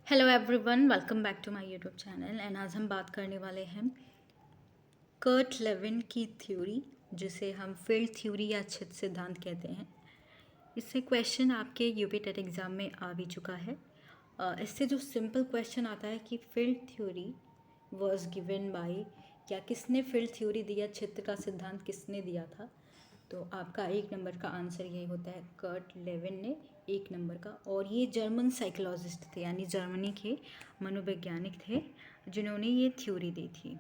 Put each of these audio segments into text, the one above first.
Hello everyone, welcome back to my YouTube channel. And आज हम बात करने वाले हैं कर्ट लेविन की थ्योरी, जिसे हम फील्ड थ्योरी या छिद्र सिद्धांत कहते हैं। इससे क्वेश्चन आपके यूपी टेट एग्ज़ाम में आ भी चुका है। इससे जो सिंपल क्वेश्चन आता है कि field theory was given by, या किसने फील्ड थ्योरी दिया, छिद्र का सिद्धांत किसने दिया था, तो आपका 1 नंबर का आंसर यही होता है, कर्ट लेविन ने 1 नंबर का। और ये जर्मन साइकोलॉजिस्ट थे, यानी जर्मनी के मनोवैज्ञानिक थे जिन्होंने ये थ्योरी दी थी।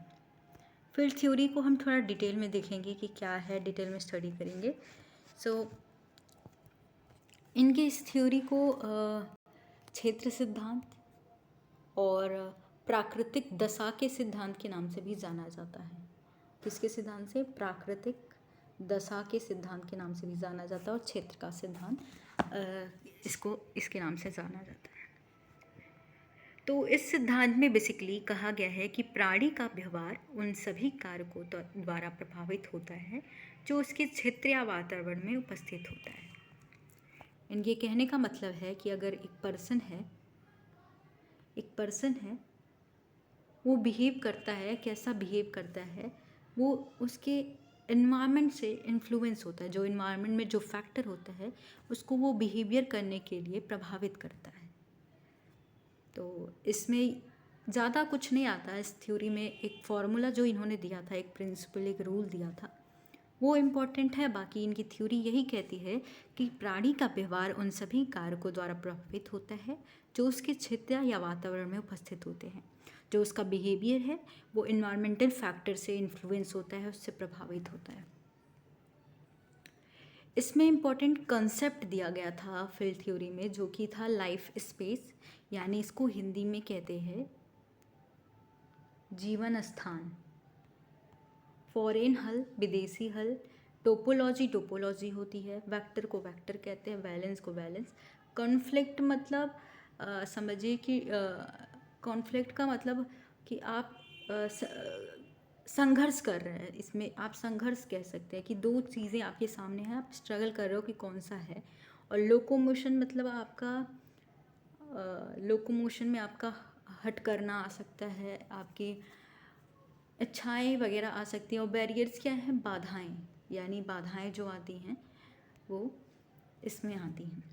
फील्ड थ्योरी को हम थोड़ा डिटेल में देखेंगे कि क्या है, डिटेल में स्टडी करेंगे। इनके इस थ्योरी को क्षेत्र सिद्धांत और प्राकृतिक दशा के सिद्धांत के नाम से भी जाना जाता है। किसके सिद्धांत से? प्राकृतिक दशा के सिद्धांत के नाम से भी जाना जाता है, और क्षेत्र का सिद्धांत इसको इसके नाम से जाना जाता है। तो इस सिद्धांत में बेसिकली कहा गया है कि प्राणी का व्यवहार उन सभी कारकों द्वारा प्रभावित होता है जो उसके क्षेत्र या वातावरण में उपस्थित होता है। इनके कहने का मतलब है कि अगर एक पर्सन है वो बिहेव करता है, कैसा बिहेव करता है, वो उसके इन्वायरमेंट से इन्फ्लुएंस होता है। जो इन्वायरमेंट में जो फैक्टर होता है उसको वो बिहेवियर करने के लिए प्रभावित करता है। तो इसमें ज़्यादा कुछ नहीं आता। इस थ्योरी में एक फॉर्मूला जो इन्होंने दिया था, एक प्रिंसिपल, एक रूल दिया था, वो इम्पॉर्टेंट है। बाकी इनकी थ्योरी यही कहती है कि प्राणी का व्यवहार उन सभी कारकों द्वारा प्रभावित होता है जो उसके क्षेत्र या वातावरण में उपस्थित होते हैं। जो उसका बिहेवियर है वो इन्वायरमेंटल फैक्टर से इन्फ्लुएंस होता है, उससे प्रभावित होता है। इसमें इम्पॉर्टेंट कंसेप्ट दिया गया था फील्ड थ्योरी में, जो कि था लाइफ स्पेस, यानी इसको हिंदी में कहते हैं जीवन स्थान। फॉरेन हल, विदेशी हल। टोपोलॉजी होती है। वेक्टर को वेक्टर कहते हैं, वैलेंस को वैलेंस। कॉन्फ्लिक्ट मतलब समझिए कि कॉन्फ्लिक्ट का मतलब कि आप संघर्ष कर रहे हैं। इसमें आप संघर्ष कह सकते हैं कि दो चीज़ें आपके सामने हैं, आप स्ट्रगल कर रहे हो कि कौन सा है। और लोकोमोशन मतलब आपका लोकोमोशन में आपका हट करना आ सकता है, आपकी इच्छाएं वगैरह आ सकती हैं। और बैरियर्स क्या हैं? बाधाएं, यानी बाधाएं जो आती हैं वो इसमें आती हैं।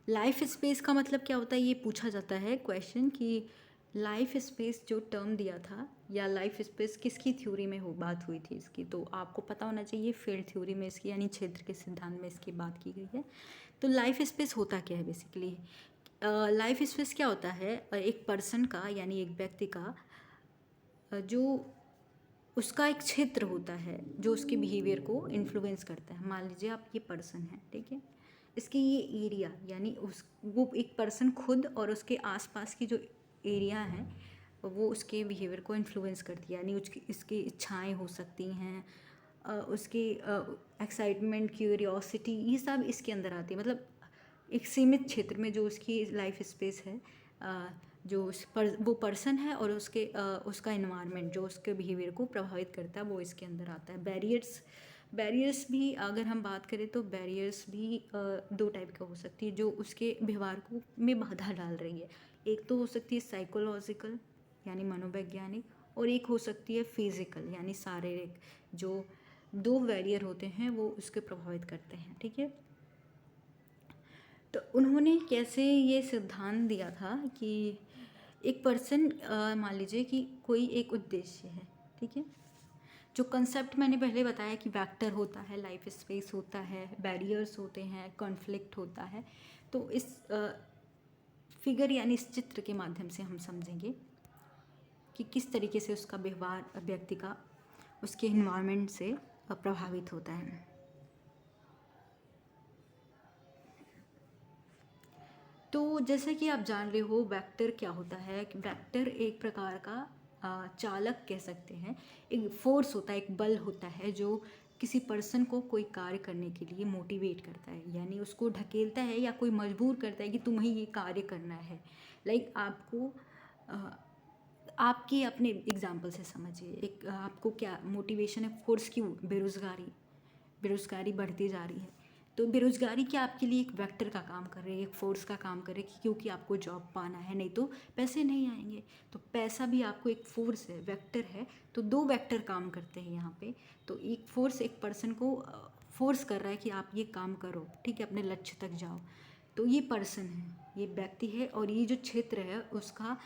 लाइफ स्पेस का मतलब क्या होता है, ये पूछा जाता है क्वेश्चन कि लाइफ स्पेस जो टर्म दिया था, या लाइफ स्पेस किसकी थ्योरी में बात हुई थी इसकी, तो आपको पता होना चाहिए फील्ड थ्योरी में इसकी, यानी क्षेत्र के सिद्धांत में इसकी बात की गई है। तो लाइफ स्पेस होता क्या है बेसिकली? लाइफ स्पेस क्या होता है? एक पर्सन का, यानी एक व्यक्ति का जो उसका एक क्षेत्र होता है जो उसके बिहेवियर को इन्फ्लुएंस करता है। मान लीजिए आप ये पर्सन है, ठीक है, इसकी ये एरिया, यानी उस वो एक पर्सन खुद और उसके आसपास की जो एरिया है वो उसके बिहेवियर को इन्फ्लुएंस करती है। यानी उसकी इसकी इच्छाएं हो सकती हैं, उसकी एक्साइटमेंट, क्यूरियोसिटी, ये सब इसके अंदर आती है। मतलब एक सीमित क्षेत्र में जो उसकी लाइफ स्पेस है, जो वो पर्सन है और उसका इन्वायरमेंट जो उसके बिहेवियर को प्रभावित करता है, वो इसके अंदर आता है। बैरियर्स भी अगर हम बात करें तो बैरियर्स भी 2 टाइप का हो सकती है जो उसके व्यवहार को में बाधा डाल रही है। एक तो हो सकती है साइकोलॉजिकल, यानी मनोवैज्ञानिक, और एक हो सकती है फिजिकल, यानी शारीरिक। जो 2 बैरियर होते हैं वो उसके प्रभावित करते हैं, ठीक है। तो उन्होंने कैसे ये सिद्धांत दिया था कि एक पर्सन, मान लीजिए कि कोई एक उद्देश्य है, ठीक है। जो कंसेप्ट मैंने पहले बताया कि वेक्टर होता है, लाइफ स्पेस होता है, बैरियर्स होते हैं, कॉन्फ्लिक्ट होता है। तो इस फिगर यानी इस चित्र के माध्यम से हम समझेंगे कि किस तरीके से उसका व्यवहार व्यक्ति का उसके इन्वायरमेंट से प्रभावित होता है। तो जैसे कि आप जान रहे हो वेक्टर क्या होता है, कि वेक्टर एक प्रकार का चालक कह सकते हैं, एक फोर्स होता है, एक बल होता है जो किसी पर्सन को कोई कार्य करने के लिए मोटिवेट करता है, यानी उसको ढकेलता है या कोई मजबूर करता है कि तुम्हें ये कार्य करना है। लाइक आपको आपकी अपने एग्जाम्पल से समझिए, एक आपको क्या मोटिवेशन है, फोर्स की बेरोज़गारी बढ़ती जा रही है, तो बेरोज़गारी क्या आपके लिए एक वेक्टर का काम कर रही है, एक फोर्स का काम कर रही है, क्योंकि आपको जॉब पाना है, नहीं तो पैसे नहीं आएंगे। तो पैसा भी आपको एक फोर्स है, वेक्टर है। तो दो वेक्टर काम करते हैं यहाँ पे। तो एक फोर्स एक पर्सन को फोर्स कर रहा है कि आप ये काम करो, ठीक है, अपने लक्ष्य तक जाओ। तो ये पर्सन है, ये व्यक्ति है, और ये जो क्षेत्र है उसका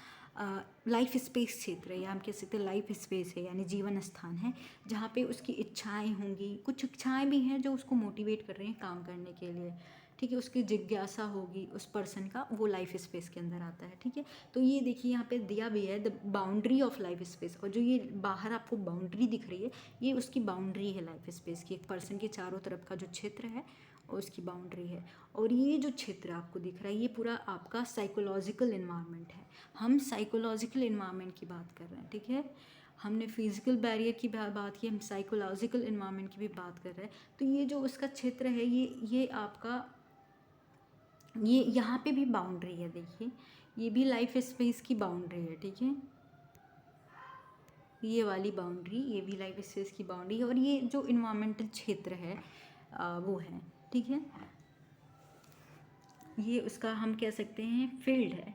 लाइफ स्पेस क्षेत्र है, या हम कह सकते हैं लाइफ स्पेस है, यानी जीवन स्थान है, जहाँ पे उसकी इच्छाएं होंगी। कुछ इच्छाएं भी हैं जो उसको मोटिवेट कर रही हैं काम करने के लिए, ठीक है। उसकी जिज्ञासा होगी उस पर्सन का, वो लाइफ स्पेस के अंदर आता है, ठीक है। तो ये देखिए यहाँ पे दिया भी है the boundary of life space, और जो ये बाहर आपको बाउंड्री दिख रही है, ये उसकी बाउंड्री है लाइफ स्पेस की। एक पर्सन के चारों तरफ का जो क्षेत्र है और उसकी बाउंड्री है। और ये जो क्षेत्र आपको दिख रहा है, ये पूरा आपका साइकोलॉजिकल इन्वायरमेंट है। हम साइकोलॉजिकल इन्वायरमेंट की बात कर रहे हैं, ठीक है। हमने फिजिकल बैरियर की बात की, हम साइकोलॉजिकल इन्वायरमेंट की भी बात कर रहे हैं। तो ये जो उसका क्षेत्र है, ये आपका, ये यहाँ पे भी बाउंड्री है, देखिए ये भी लाइफ स्पेस की बाउंड्री है, ठीक है। ये वाली बाउंड्री, ये भी लाइफ स्पेस की बाउंड्री है, और ये जो इन्वायरमेंटल क्षेत्र है वो है, ठीक है। ये उसका हम कह सकते हैं फील्ड है,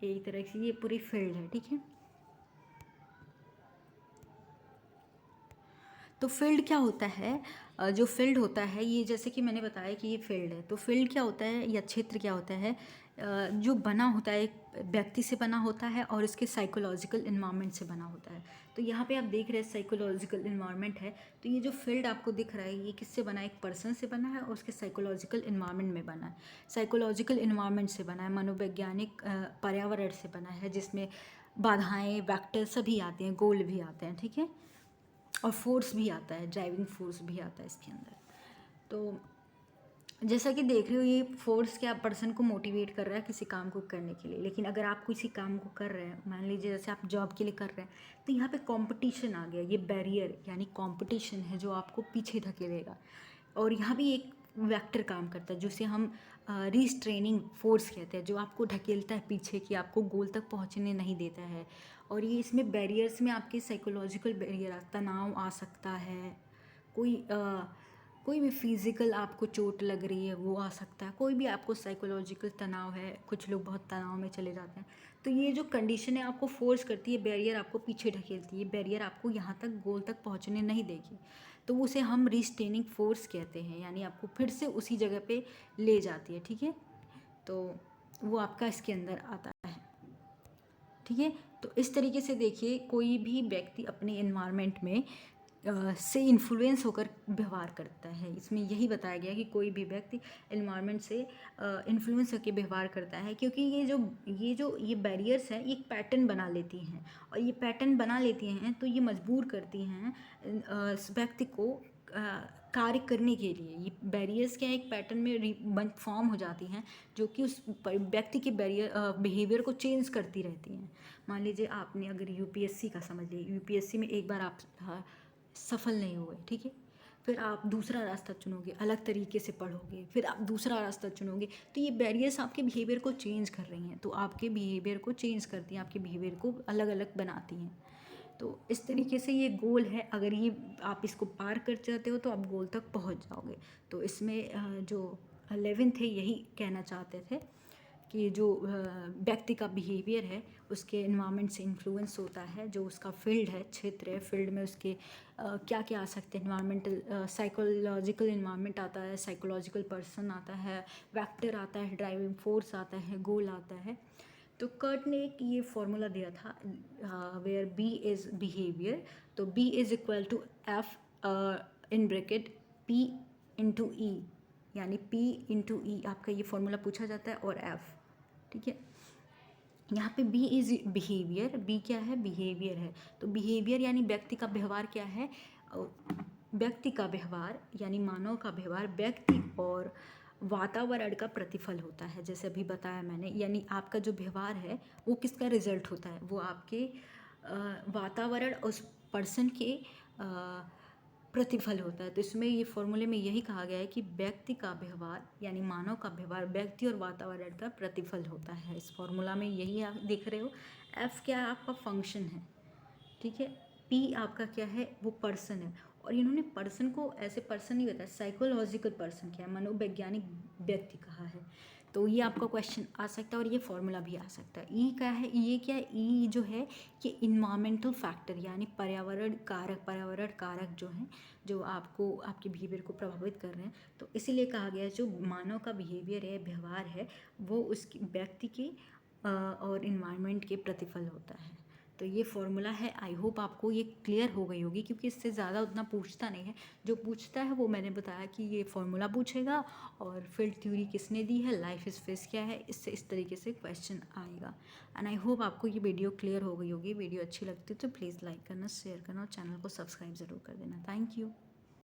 एक तरह से ये पूरी फील्ड है, ठीक है। तो फील्ड क्या होता है? जो फील्ड होता है, ये जैसे कि मैंने बताया कि ये फील्ड है। तो फील्ड क्या होता है या क्षेत्र क्या होता है? जो बना होता है एक व्यक्ति से बना होता है और इसके साइकोलॉजिकल इन्वायरमेंट से बना होता है। तो यहाँ पे आप देख रहे हैं साइकोलॉजिकल इन्वायरमेंट है। तो ये जो फील्ड आपको दिख रहा है, ये किससे बना है? एक पर्सन से बना है और उसके साइकोलॉजिकल इन्वायरमेंट में बना है। साइकोलॉजिकल इन्वायरमेंट से बना है, मनोवैज्ञानिक पर्यावरण से बना है, जिसमें बाधाएं, वेक्टर सभी आते हैं, गोल भी आते हैं, ठीक है। और फोर्स भी आता है, ड्राइविंग फोर्स भी आता है इसके अंदर। तो जैसा कि देख रहे हो, ये फोर्स क्या पर्सन को मोटिवेट कर रहा है किसी काम को करने के लिए। लेकिन अगर आप किसी काम को कर रहे हैं, मान लीजिए जैसे आप जॉब के लिए कर रहे हैं, तो यहाँ पे कंपटीशन आ गया। ये बैरियर यानी कंपटीशन है जो आपको पीछे धकेलेगा। और यहाँ भी एक वेक्टर काम करता है, जिसे हम रिस्ट्रेनिंग फोर्स कहते हैं, जो आपको ढकेलता है पीछे, कि आपको गोल तक पहुँचने नहीं देता है। और ये इसमें बैरियर्स में आपके साइकोलॉजिकल बैरियर, तनाव आ सकता है, कोई कोई भी फिज़िकल आपको चोट लग रही है वो आ सकता है, कोई भी आपको साइकोलॉजिकल तनाव है, कुछ लोग बहुत तनाव में चले जाते हैं। तो ये जो कंडीशन है आपको फोर्स करती है, बैरियर आपको पीछे ढकेलती है, बैरियर आपको यहाँ तक गोल तक पहुँचने नहीं देगी। तो उसे हम रिस्ट्रेनिंग फोर्स कहते हैं, यानी आपको फिर से उसी जगह पे ले जाती है, ठीक है। तो वो आपका इसके अंदर आता है, ठीक है। तो इस तरीके से देखिए, कोई भी व्यक्ति अपने इन्वायरमेंट में से इन्फ्लुएंस होकर व्यवहार करता है। इसमें यही बताया गया कि कोई भी व्यक्ति इन्वायरमेंट से इन्फ्लुएंस होकर व्यवहार करता है, क्योंकि ये बैरियर्स हैं, एक पैटर्न बना लेती हैं। और ये पैटर्न बना लेती हैं तो ये मजबूर करती हैं व्यक्ति को कार्य करने के लिए। ये बैरियर्स क्या है, एक पैटर्न में फॉर्म हो जाती हैं, जो कि उस व्यक्ति के बिहेवियर को चेंज करती रहती हैं। मान लीजिए आपने अगर यूपीएससी का समझ लिया, यूपीएससी में एक बार आप सफल नहीं हुए, ठीक है, फिर आप दूसरा रास्ता चुनोगे, अलग तरीके से पढ़ोगे, फिर आप दूसरा रास्ता चुनोगे। तो ये बैरियर्स आपके बिहेवियर को चेंज कर रही हैं, तो आपके बिहेवियर को चेंज करती हैं, आपके बिहेवियर को अलग अलग बनाती हैं। तो इस तरीके से ये गोल है, अगर ये आप इसको पार कर जाते हो तो आप गोल तक पहुंच जाओगे। तो इसमें जो 11 थे यही कहना चाहते थे कि जो व्यक्ति का बिहेवियर है उसके इन्वायरमेंट से इन्फ्लुएंस होता है, जो उसका फील्ड है, क्षेत्र है, फील्ड में उसके क्या क्या आ सकते हैं, इन्वायरमेंटल साइकोलॉजिकल इन्वायरमेंट आता है, साइकोलॉजिकल पर्सन आता है, वेक्टर आता है, ड्राइविंग फोर्स आता है, गोल आता है। तो कर्ट ने एक ये फॉर्मूला दिया था, वेयर बी इज़ बिहेवियर, तो B is equal to F in bracket P into E, यानी पी इंटू ई आपका ये फॉर्मूला पूछा जाता है, और एफ, ठीक है। यहाँ पे बी इज़ बिहेवियर, बी क्या है? बिहेवियर है। तो बिहेवियर यानी व्यक्ति का व्यवहार क्या है? व्यक्ति का व्यवहार यानी मानव का व्यवहार व्यक्ति और वातावरण का प्रतिफल होता है, जैसे अभी बताया मैंने। यानी आपका जो व्यवहार है वो किसका रिजल्ट होता है? वो आपके वातावरण, उस पर्सन के प्रतिफल होता है। तो इसमें ये फॉर्मूले में यही कहा गया है कि व्यक्ति का व्यवहार यानी मानव का व्यवहार व्यक्ति और वातावरण का प्रतिफल होता है। इस फॉर्मूला में यही आप देख रहे हो। एफ क्या है? आपका फंक्शन है, ठीक है। पी आपका क्या है? वो पर्सन है। और इन्होंने पर्सन को ऐसे पर्सन नहीं बताया, साइकोलॉजिकल पर्सन क्या है, मनोवैज्ञानिक व्यक्ति कहा है। तो ये आपका क्वेश्चन आ सकता है और ये फॉर्मूला भी आ सकता है। ई क्या है, ये क्या है, ई जो है ये इन्वायरमेंटल फैक्टर यानी पर्यावरण कारक जो हैं, जो आपको आपके बिहेवियर को प्रभावित कर रहे हैं। तो इसीलिए कहा गया है जो मानव का बिहेवियर है, व्यवहार है, वो उसकी व्यक्ति के और इन्वायरमेंट के प्रतिफल होता है। तो ये फॉर्मूला है। आई होप आपको ये क्लियर हो गई होगी, क्योंकि इससे ज़्यादा उतना पूछता नहीं है। जो पूछता है वो मैंने बताया कि ये फॉर्मूला पूछेगा और फील्ड थ्योरी किसने दी है, लाइफ इज फेस क्या है, इससे इस तरीके से क्वेश्चन आएगा। एंड आई होप आपको ये वीडियो क्लियर हो गई होगी। वीडियो अच्छी लगती है तो प्लीज़ लाइक करना, शेयर करना और चैनल को सब्सक्राइब ज़रूर कर देना। Thank you.